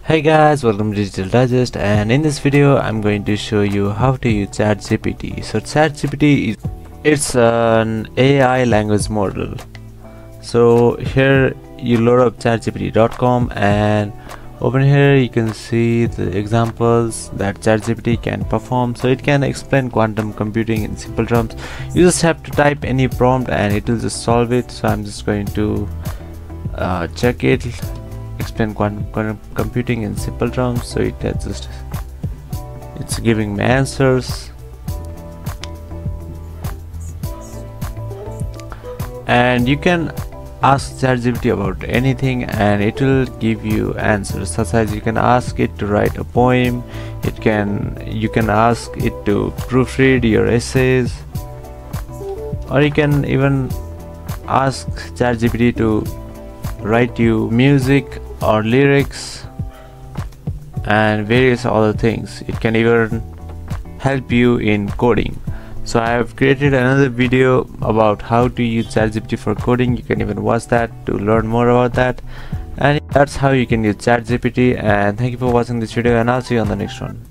Hey guys, welcome to Digital Digest, and in this video I'm going to show you how to use ChatGPT. So ChatGPT it's an AI language model. So here you load up chatgpt.com and open here you can see the examples that ChatGPT can perform. So it can explain quantum computing in simple terms. You just have to type any prompt and it will just solve it. So I'm just going to check it. Explain quantum computing in simple terms. So it's giving me answers, and you can ask ChatGPT about anything and it will give you answers, such as you can ask it to write a poem, you can ask it to proofread your essays, or you can even ask ChatGPT to write you music or lyrics and various other things. It can even help you in coding. So I have created another video about how to use ChatGPT for coding. You can even watch that to learn more about that, and that's how you can use ChatGPT. And thank you for watching this video, and I'll see you on the next one.